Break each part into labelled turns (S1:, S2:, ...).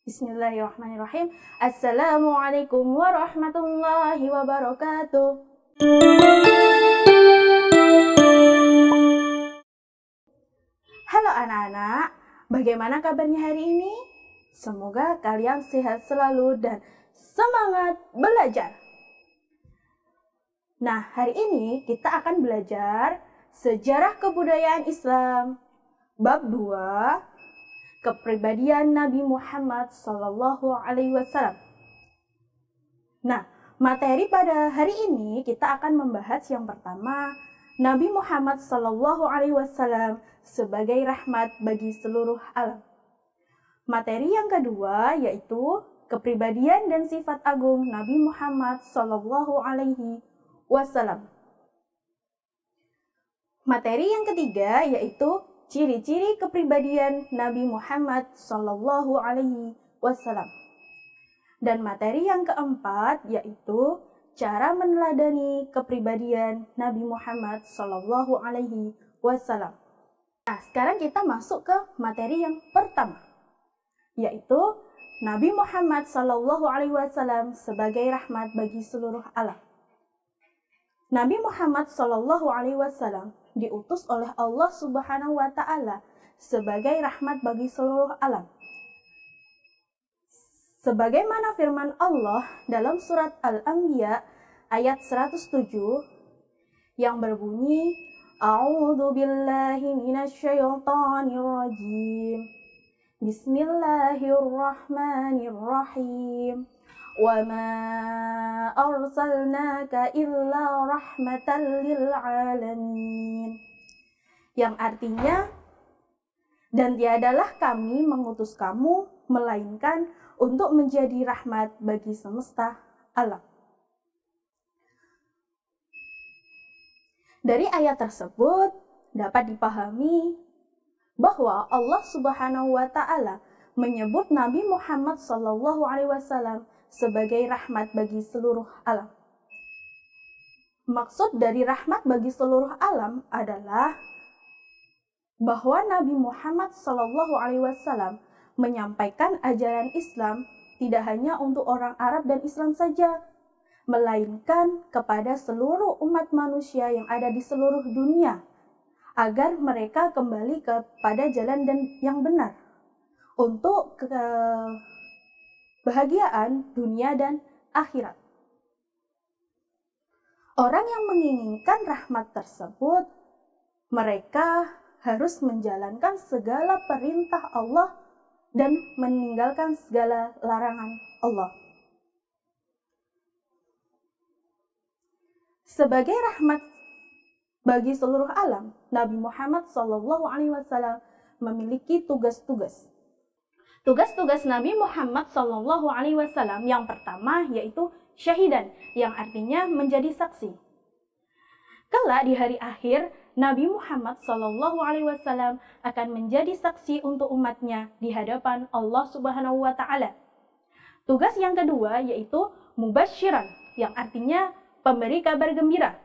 S1: Bismillahirrahmanirrahim. Assalamualaikum warahmatullahi wabarakatuh. Halo anak-anak, bagaimana kabarnya hari ini? Semoga kalian sehat selalu dan semangat belajar. Nah, hari ini kita akan belajar sejarah kebudayaan Islam, bab 2, kepribadian Nabi Muhammad SAW. Nah, materi pada hari ini kita akan membahas yang pertama, Nabi Muhammad SAW sebagai rahmat bagi seluruh alam. Materi yang kedua yaitu kepribadian dan sifat agung Nabi Muhammad SAW. Materi yang ketiga yaitu ciri-ciri kepribadian Nabi Muhammad SAW. Dan materi yang keempat yaitu cara meneladani kepribadian Nabi Muhammad SAW. Nah, sekarang kita masuk ke materi yang pertama, yaitu Nabi Muhammad SAW sebagai rahmat bagi seluruh alam. Nabi Muhammad SAW diutus oleh Allah Subhanahu wa Ta'ala sebagai rahmat bagi seluruh alam. Sebagaimana firman Allah dalam surat Al-Anbiya ayat 107 yang berbunyi, A'udzu billahi minasyaitonir rajim. Bismillahirrahmanirrahim. Wa ma arsalnaka illa rahmatan lil alamin. Yang artinya, dan tiadalah kami mengutus kamu melainkan untuk menjadi rahmat bagi semesta alam. Dari ayat tersebut dapat dipahami bahwa Allah Subhanahu wa Ta'ala menyebut Nabi Muhammad SAW sebagai rahmat bagi seluruh alam. Maksud dari rahmat bagi seluruh alam adalah bahwa Nabi Muhammad SAW menyampaikan ajaran Islam tidak hanya untuk orang Arab dan Islam saja, melainkan kepada seluruh umat manusia yang ada di seluruh dunia, agar mereka kembali kepada jalan yang benar untuk kebahagiaan dunia dan akhirat. Orang yang menginginkan rahmat tersebut, mereka harus menjalankan segala perintah Allah dan meninggalkan segala larangan Allah. Sebagai rahmat bagi seluruh alam, Nabi Muhammad SAW memiliki tugas-tugas. Tugas-tugas Nabi Muhammad SAW yang pertama yaitu syahidan, yang artinya menjadi saksi. Kelak di hari akhir, Nabi Muhammad SAW akan menjadi saksi untuk umatnya di hadapan Allah Subhanahu wa Ta'ala. Tugas yang kedua yaitu mubasyiran, yang artinya pemberi kabar gembira.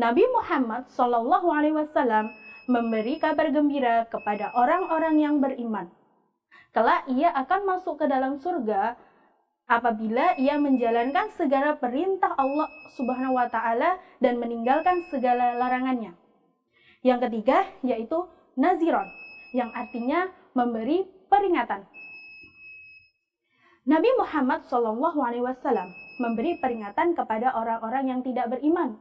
S1: Nabi Muhammad SAW memberi kabar gembira kepada orang-orang yang beriman. Kelak ia akan masuk ke dalam surga apabila ia menjalankan segala perintah Allah Subhanahu wa Ta'ala dan meninggalkan segala larangannya. Yang ketiga yaitu naziron, yang artinya memberi peringatan. Nabi Muhammad SAW memberi peringatan kepada orang-orang yang tidak beriman.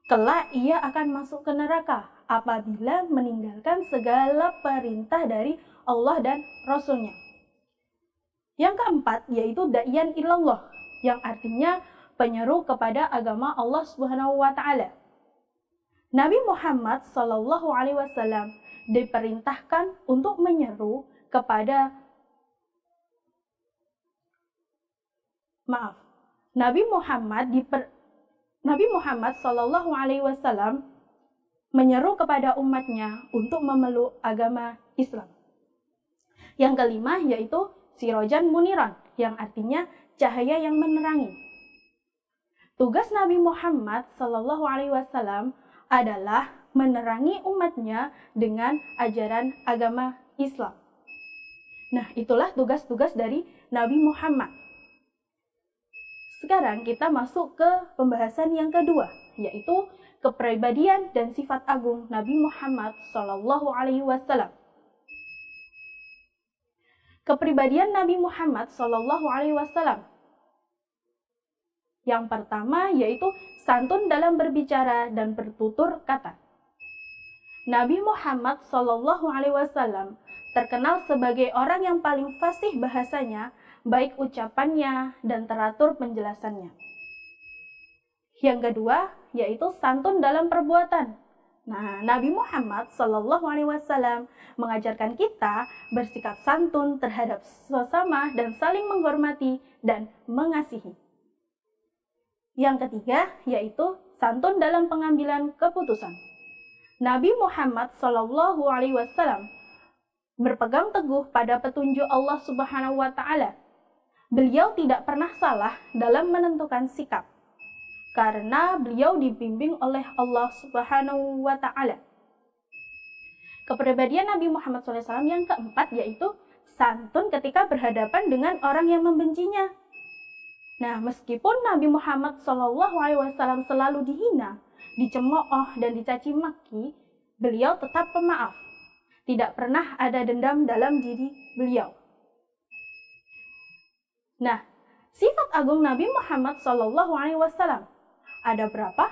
S1: Kelak ia akan masuk ke neraka apabila meninggalkan segala perintah dari Allah dan Rasul-Nya. Yang keempat yaitu da'iyan ilallah, yang artinya penyeru kepada agama Allah Subhanahu wa Ta'ala. Nabi Muhammad SAW diperintahkan untuk menyeru kepada Nabi Muhammad SAW menyeru kepada umatnya untuk memeluk agama Islam. Yang kelima yaitu sirojan muniran, yang artinya cahaya yang menerangi. Tugas Nabi Muhammad SAW adalah menerangi umatnya dengan ajaran agama Islam. Nah, itulah tugas-tugas dari Nabi Muhammad. Sekarang kita masuk ke pembahasan yang kedua, yaitu kepribadian dan sifat agung Nabi Muhammad SAW. Kepribadian Nabi Muhammad SAW. Yang pertama yaitu santun dalam berbicara dan bertutur kata. Nabi Muhammad SAW terkenal sebagai orang yang paling fasih bahasanya, baik ucapannya dan teratur penjelasannya. Yang kedua yaitu santun dalam perbuatan. Nah, Nabi Muhammad SAW mengajarkan kita bersikap santun terhadap sesama dan saling menghormati dan mengasihi. Yang ketiga yaitu santun dalam pengambilan keputusan. Nabi Muhammad SAW berpegang teguh pada petunjuk Allah Subhanahu wa Ta'ala. Beliau tidak pernah salah dalam menentukan sikap, karena beliau dibimbing oleh Allah Subhanahu wa Ta'ala. Kepribadian Nabi Muhammad SAW yang keempat yaitu santun ketika berhadapan dengan orang yang membencinya. Nah, meskipun Nabi Muhammad SAW selalu dihina, dicemooh dan dicaci maki, beliau tetap pemaaf. Tidak pernah ada dendam dalam diri beliau. Nah, sifat agung Nabi Muhammad SAW ada berapa?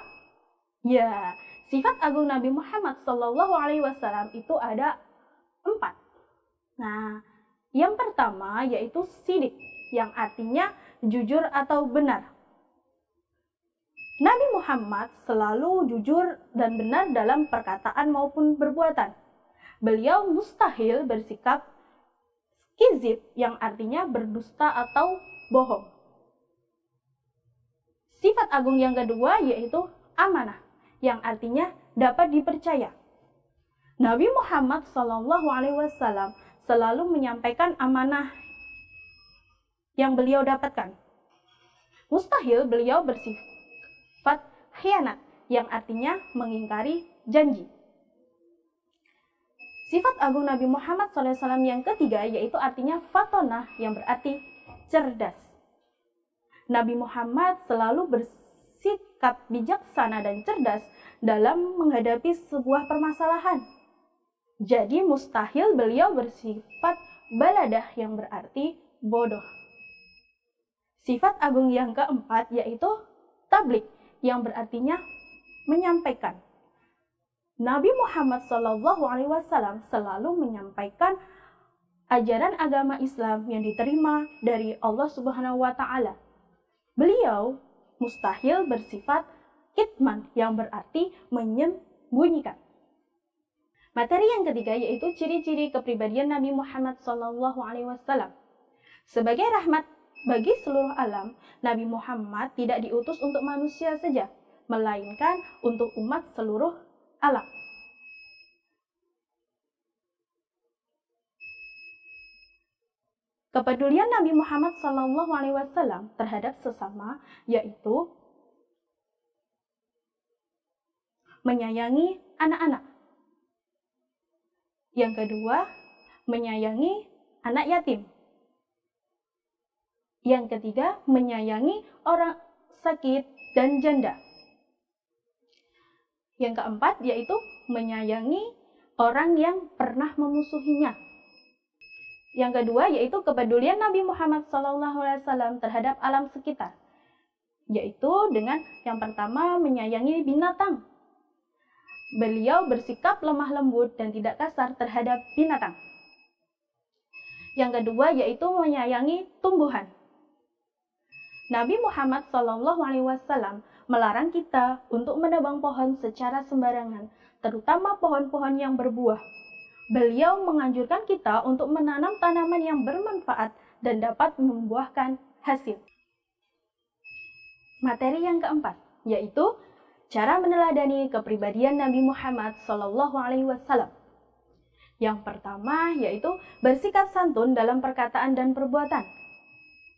S1: Ya, sifat agung Nabi Muhammad SAW itu ada 4. Nah, yang pertama yaitu sidik, yang artinya jujur atau benar. Nabi Muhammad selalu jujur dan benar dalam perkataan maupun perbuatan. Beliau mustahil bersikap kizib, yang artinya berdusta atau bohong. Sifat agung yang kedua yaitu amanah, yang artinya dapat dipercaya. Nabi Muhammad SAW selalu menyampaikan amanah yang beliau dapatkan. Mustahil beliau bersifat khianat, yang artinya mengingkari janji. Sifat agung Nabi Muhammad SAW yang ketiga yaitu artinya fatonah, yang berarti cerdas. Nabi Muhammad selalu bersikap bijaksana dan cerdas dalam menghadapi sebuah permasalahan. Jadi mustahil beliau bersifat baladah, yang berarti bodoh. Sifat agung yang keempat yaitu tablik, yang berartinya menyampaikan. Nabi Muhammad SAW selalu menyampaikan ajaran agama Islam yang diterima dari Allah Subhanahu wa Ta'ala. Beliau mustahil bersifat kitman, yang berarti menyembunyikan. Materi yang ketiga yaitu ciri-ciri kepribadian Nabi Muhammad SAW. Sebagai rahmat bagi seluruh alam, Nabi Muhammad tidak diutus untuk manusia saja, melainkan untuk umat seluruh alam. Kepedulian Nabi Muhammad SAW terhadap sesama yaitu menyayangi anak-anak. Yang kedua, menyayangi anak yatim. Yang ketiga, menyayangi orang sakit dan janda. Yang keempat, yaitu menyayangi orang yang pernah memusuhinya. Yang kedua, yaitu kepedulian Nabi Muhammad SAW terhadap alam sekitar. Yaitu dengan yang pertama, menyayangi binatang. Beliau bersikap lemah lembut dan tidak kasar terhadap binatang. Yang kedua, yaitu menyayangi tumbuhan. Nabi Muhammad SAW melarang kita untuk menebang pohon secara sembarangan, terutama pohon-pohon yang berbuah. Beliau menganjurkan kita untuk menanam tanaman yang bermanfaat dan dapat membuahkan hasil. Materi yang keempat, yaitu cara meneladani kepribadian Nabi Muhammad SAW. Yang pertama, yaitu bersikap santun dalam perkataan dan perbuatan.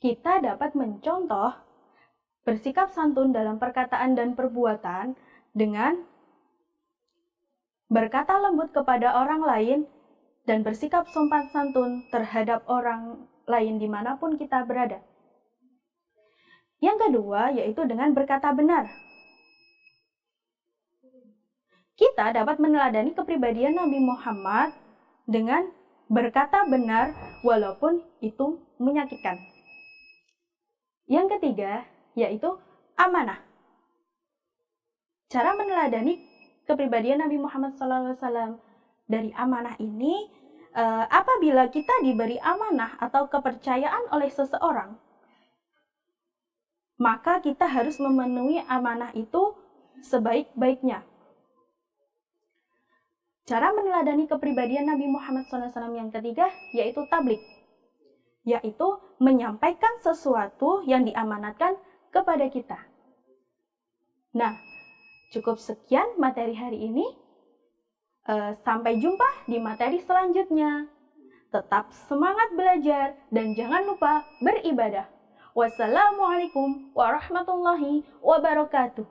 S1: Kita dapat mencontoh bersikap santun dalam perkataan dan perbuatan dengan berkata lembut kepada orang lain dan bersikap sopan santun terhadap orang lain dimanapun kita berada. Yang kedua yaitu dengan berkata benar. Kita dapat meneladani kepribadian Nabi Muhammad dengan berkata benar walaupun itu menyakitkan. Yang ketiga yaitu amanah. Cara meneladani kepribadian Nabi Muhammad SAW dari amanah ini, apabila kita diberi amanah atau kepercayaan oleh seseorang, maka kita harus memenuhi amanah itu sebaik-baiknya. Cara meneladani kepribadian Nabi Muhammad SAW yang ketiga yaitu tabligh, yaitu menyampaikan sesuatu yang diamanatkan kepada kita. Nah, cukup sekian materi hari ini. Sampai jumpa di materi selanjutnya. Tetap semangat belajar dan jangan lupa beribadah. Wassalamualaikum warahmatullahi wabarakatuh.